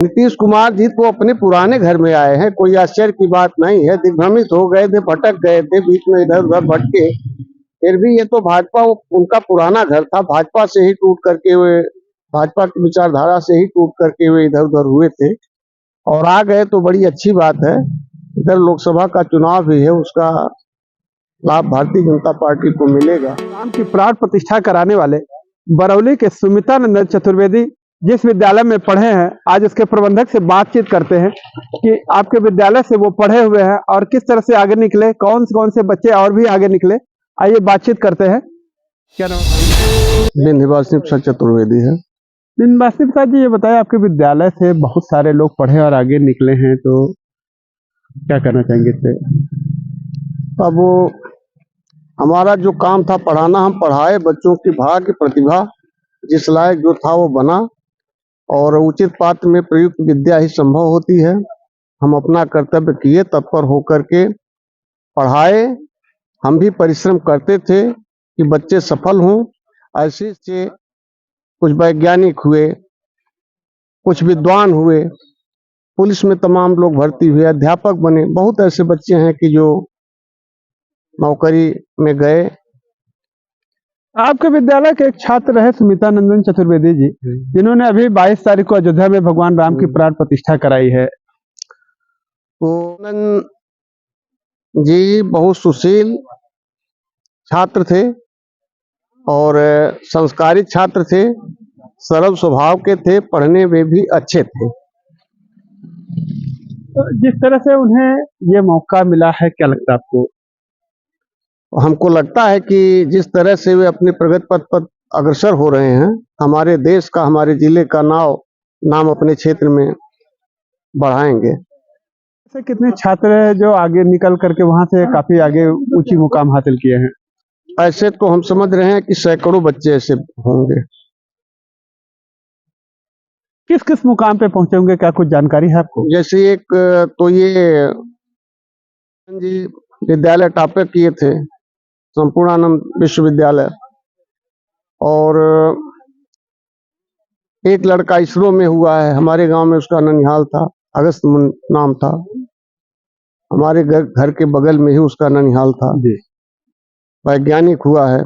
नीतीश कुमार जी तो अपने पुराने घर में आए हैं, कोई आश्चर्य की बात नहीं है। दिग्भ्रमित हो गए थे, भटक गए थे, बीच में इधर उधर भटके। फिर भी ये तो भाजपा, उनका पुराना घर था। भाजपा से ही टूट करके वे, भाजपा की विचारधारा से ही टूट करके वे इधर उधर हुए थे और आ गए तो बड़ी अच्छी बात है। इधर लोकसभा का चुनाव भी है, उसका लाभ भारतीय जनता पार्टी को मिलेगा। राम की प्राण प्रतिष्ठा कराने वाले बरौली के सुमितानंदन चतुर्वेदी जिस विद्यालय में पढ़े हैं, आज उसके प्रबंधक से बातचीत करते हैं कि आपके विद्यालय से वो पढ़े हुए हैं और किस तरह से आगे निकले, कौन से बच्चे और भी आगे निकले। आइए बातचीत करते हैं। क्या नाम? विंध्यवासिनी प्रसाद चतुर्वेदी है। विंध्यवासिनी प्रसाद जी, ये बताएं, आपके विद्यालय से बहुत सारे लोग पढ़े और आगे निकले हैं, तो क्या करना चाहेंगे इससे? अब वो हमारा जो काम था पढ़ाना, हम पढ़ाए। बच्चों की भाग्य प्रतिभा जिस लायक जो था वो बना और उचित पात्र में प्रयुक्त विद्या ही संभव होती है। हम अपना कर्तव्य किए, तत्पर होकर के पढ़ाए। हम भी परिश्रम करते थे कि बच्चे सफल हों। ऐसे से कुछ वैज्ञानिक हुए, कुछ विद्वान हुए, पुलिस में तमाम लोग भर्ती हुए, अध्यापक बने। बहुत ऐसे बच्चे हैं कि जो नौकरी में गए। आपके विद्यालय के एक छात्र रहे सुमितानंदन चतुर्वेदी जी, जिन्होंने अभी 22 तारीख को अयोध्या में भगवान राम की प्राण प्रतिष्ठा कराई है। तो जी बहुत सुशील छात्र थे और संस्कारित छात्र थे, सरल स्वभाव के थे, पढ़ने में भी अच्छे थे। तो जिस तरह से उन्हें ये मौका मिला है, क्या लगता है आपको? हमको लगता है कि जिस तरह से वे अपने प्रगति पथ पर अग्रसर हो रहे हैं, हमारे देश का, हमारे जिले का नाम अपने क्षेत्र में बढ़ाएंगे। ऐसे कितने छात्र हैं जो आगे निकल करके वहां से काफी आगे ऊंची मुकाम हासिल किए हैं? ऐसे तो हम समझ रहे हैं कि सैकड़ों बच्चे ऐसे होंगे। किस किस मुकाम पे पहुंचे होंगे, क्या कुछ जानकारी है आपको? जैसे एक तो ये जी विद्यालय टॉपर किए थे, संपूर्णानंद विश्वविद्यालय। और एक लड़का इसरो में हुआ है, हमारे गांव में उसका ननिहाल था, अगस्त नाम था। हमारे घर के बगल में ही उसका ननिहाल था। वैज्ञानिक हुआ है।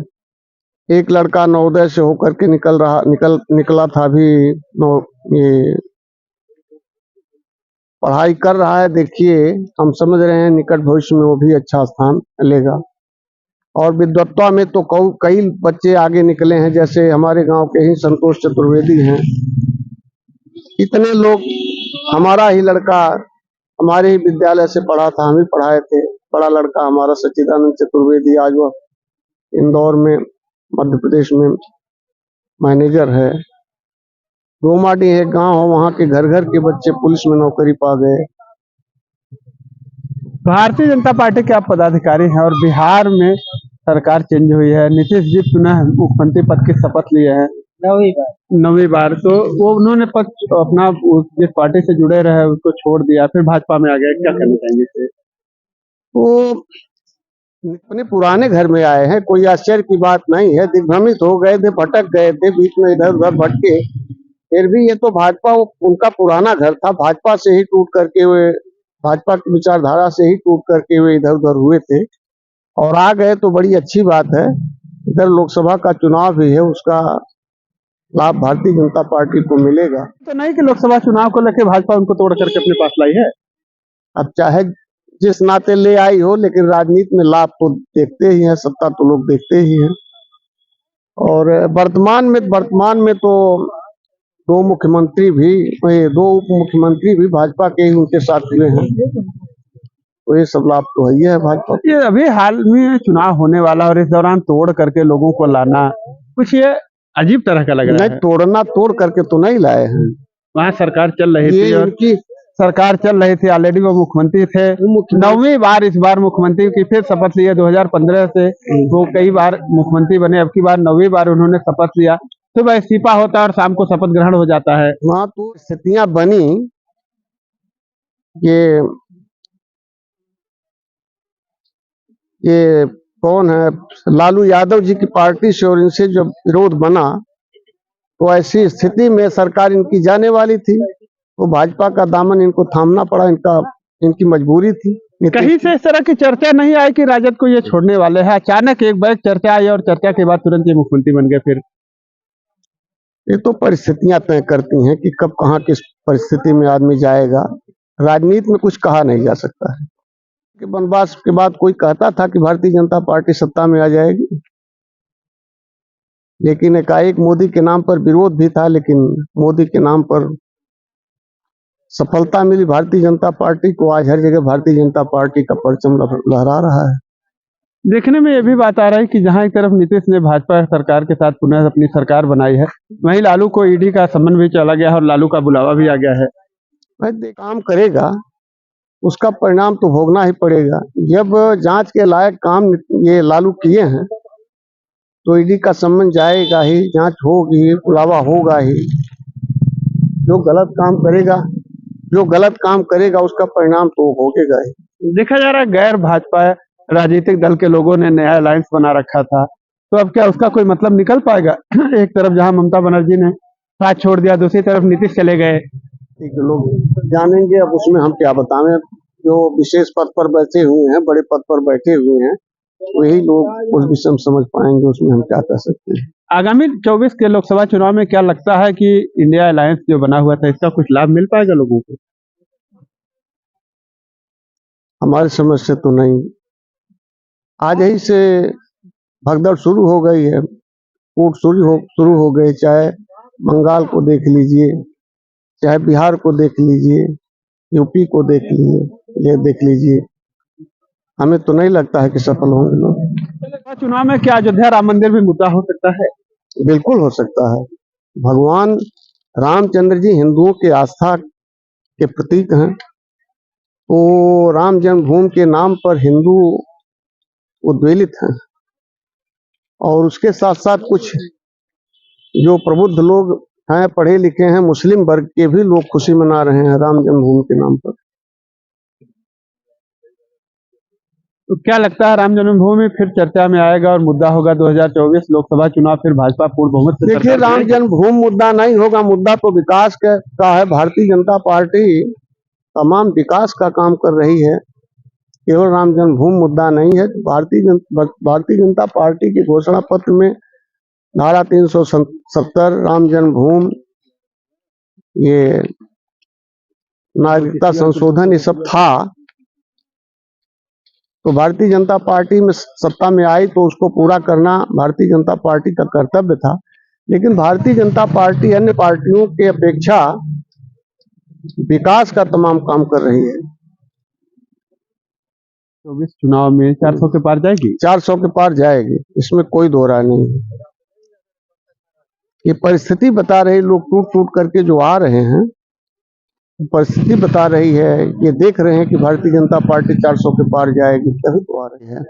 एक लड़का नवोदय से होकर के निकला था, अभी ये पढ़ाई कर रहा है। देखिए, हम समझ रहे हैं निकट भविष्य में वो भी अच्छा स्थान लेगा। और विद्वत्ता में तो कई बच्चे आगे निकले हैं, जैसे हमारे गांव के ही संतोष चतुर्वेदी हैं। इतने लोग, हमारा ही लड़का हमारे ही विद्यालय से पढ़ा था, हम ही पढ़ाए थे। बड़ा लड़का हमारा सच्चिदानंद चतुर्वेदी, आज वह इंदौर में, मध्य प्रदेश में मैनेजर है। रोमाडी एक गांव है, वहां के घर घर के बच्चे पुलिस में नौकरी पा गए। भारतीय जनता पार्टी के आप पदाधिकारी हैं और बिहार में सरकार चेंज हुई है, नीतीश जी पुनः मुख्यमंत्री पद की शपथ लिए हैं 9वीं बार। तो वो उन्होंने पद अपना जिस पार्टी से जुड़े रहे उसको छोड़ दिया, फिर भाजपा में आ गए। क्या कहना चाहेंगे इससे? वो अपने पुराने घर में आए हैं, कोई आश्चर्य की बात नहीं है। दिग्भ्रमित हो गए थे, भटक गए थे, बीच में इधर उधर भटके। फिर भी ये तो भाजपा, उनका पुराना घर था। भाजपा से ही टूट करके वे, भाजपा की विचारधारा से ही टूट करके वे इधर उधर हुए थे और आ गए तो बड़ी अच्छी बात है। इधर लोकसभा का चुनाव भी है, उसका लाभ भारतीय जनता पार्टी को मिलेगा। तो नहीं कि लोकसभा चुनाव को लेकर भाजपा उनको तोड़ करके अपने पास लाई है। अब चाहे जिस नाते ले आई हो, लेकिन राजनीति में लाभ तो देखते ही हैं, सत्ता तो लोग देखते ही हैं। और वर्तमान में तो दो उप मुख्यमंत्री भी भाजपा के ही उनके साथ हुए हैं, तो ये सब लाभ तो है भाजपा। ये अभी हाल में चुनाव होने वाला और इस दौरान तोड़ करके लोगों को लाना, कुछ ये अजीब तरह का लग रहा है। नहीं, तोड़ करके तो नहीं लाए हैं। वहाँ सरकार चल रही थी, उनकी सरकार चल रही थी, ऑलरेडी वो मुख्यमंत्री थे। 9वीं बार इस बार मुख्यमंत्री की फिर शपथ लिया। 2015 से वो कई बार मुख्यमंत्री बने, अब की बार 9वीं बार उन्होंने शपथ लिया। सुबह इस्तीफा होता है और शाम को शपथ ग्रहण हो जाता है। वहां तो स्थितियां बनी, ये कौन है, लालू यादव जी की पार्टी से, और इनसे जब विरोध बना तो ऐसी स्थिति में सरकार इनकी जाने वाली थी। तो भाजपा का दामन इनको थामना पड़ा, इनकी मजबूरी थी। कहीं से इस तरह की चर्चा नहीं आई कि राजद को ये छोड़ने वाले हैं? अचानक एक बार चर्चा आई और चर्चा के बाद तुरंत ये मुख्यमंत्री बन गए। फिर ये तो परिस्थितियां तय करती हैं कि कब कहाँ किस परिस्थिति में आदमी जाएगा। राजनीति में कुछ कहा नहीं जा सकता है कि वनवास के बाद कोई कहता था कि भारतीय जनता पार्टी सत्ता में आ जाएगी, लेकिन एकाएक मोदी के नाम पर विरोध भी था, लेकिन मोदी के नाम पर सफलता मिली भारतीय जनता पार्टी को। आज हर जगह भारतीय जनता पार्टी का परचम लहरा रहा है। देखने में ये भी बात आ रही है कि जहां एक तरफ नीतीश ने भाजपा सरकार के साथ पुनः अपनी सरकार बनाई है, वहीं लालू को ईडी का सम्मन भी चला गया है और लालू का बुलावा भी आ गया है। भाई काम करेगा उसका परिणाम तो भोगना ही पड़ेगा। जब जांच के लायक काम ये लालू किए हैं तो ईडी का सम्मन जाएगा ही, जांच होगी, बुलावा होगा ही। जो गलत काम करेगा उसका परिणाम तो भोगेगा ही। देखा जा रहा है गैर भाजपा राजनीतिक दल के लोगों ने नया अलायंस बना रखा था, तो अब क्या उसका कोई मतलब निकल पाएगा? एक तरफ जहां ममता बनर्जी ने साथ छोड़ दिया, दूसरी तरफ नीतीश चले गए। ठीक है, लोग जानेंगे, अब उसमें हम क्या बताएं। जो विशेष पद पर बैठे हुए हैं, बड़े पद पर बैठे हुए हैं, वही लोग उस विषय में समझ पाएंगे, उसमें हम क्या कह सकते हैं। आगामी 24 के लोकसभा चुनाव में क्या लगता है कि इंडिया अलायंस जो बना हुआ था, इसका कुछ लाभ मिल पाएगा लोगों को? हमारी समझ से तो नहीं। आज ही से भगदड़ शुरू हो गई है, कूट शुरू हो गए। चाहे बंगाल को देख लीजिए, चाहे बिहार को देख लीजिए, यूपी को देख लीजिए। हमें तो नहीं लगता है कि सफल होंगे लोग। चुनाव में क्या अयोध्या राम मंदिर भी मुद्दा हो सकता है? बिल्कुल हो सकता है। भगवान रामचंद्र जी हिंदुओं के आस्था के प्रतीक हैं, तो राम जन्मभूमि के नाम पर हिंदू उद्वेलित हैं, और उसके साथ साथ कुछ जो प्रबुद्ध लोग हैं, पढ़े लिखे हैं, मुस्लिम वर्ग के भी लोग खुशी मना रहे हैं राम जन्मभूमि के नाम पर। तो क्या लगता है राम जन्मभूमि फिर चर्चा में आएगा और मुद्दा होगा 2024 लोकसभा चुनाव, फिर भाजपा पूर्ण बहुमत से? देखिए, राम जन्मभूमि मुद्दा नहीं होगा, मुद्दा तो विकास का है। भारतीय जनता पार्टी तमाम विकास का काम कर रही है, केवल राम जन्मभूमि मुद्दा नहीं है। भारतीय जनता पार्टी के घोषणा पत्र में धारा 370, राम जन्मभूमि, ये नागरिकता संशोधन, ये सब था। तो भारतीय जनता पार्टी में सत्ता में आई तो उसको पूरा करना भारतीय जनता पार्टी का कर्तव्य था, लेकिन भारतीय जनता पार्टी अन्य पार्टियों के अपेक्षा विकास का तमाम काम कर रही है। 24 चुनाव में 400 के पार जाएगी? 400 के पार जाएगी, इसमें कोई दो राय नहीं है। ये परिस्थिति बता रही, लोग टूट टूट करके जो आ रहे हैं, परिस्थिति बता रही है, ये देख रहे हैं कि भारतीय जनता पार्टी 400 के पार जाएगी, तभी तो आ रही है।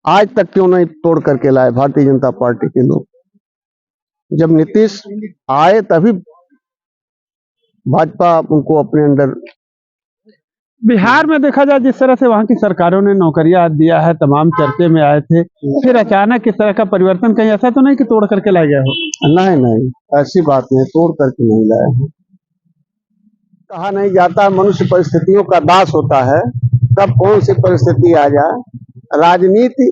आज तक क्यों नहीं तोड़ करके लाए भारतीय जनता पार्टी के लोग? जब नीतीश आए तभी भाजपा उनको अपने अंदर। बिहार में देखा जाए जिस तरह से वहां की सरकारों ने नौकरियां दिया है, तमाम चर्चे में आए थे, फिर अचानक इस तरह का परिवर्तन, कहीं ऐसा तो नहीं कि तोड़ करके लाए गए हो? नहीं, ऐसी बात नहीं, तोड़ करके नहीं लाए हैं। कहा नहीं जाता, मनुष्य परिस्थितियों का दास होता है, कब कौन सी परिस्थिति आ जाए। राजनीति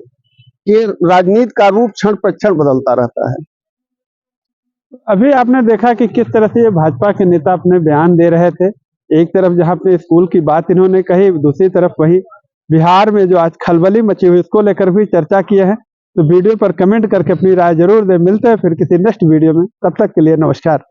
का रूप क्षण पर क्षण बदलता रहता है। अभी आपने देखा कि किस तरह से ये भाजपा के नेता अपने बयान दे रहे थे। एक तरफ जहां अपने स्कूल की बात इन्होंने कही, दूसरी तरफ वही बिहार में जो आज खलबली मची हुई, इसको लेकर भी चर्चा किए हैं। तो वीडियो पर कमेंट करके अपनी राय जरूर दें। मिलते हैं फिर किसी नेक्स्ट वीडियो में, तब तक के लिए नमस्कार।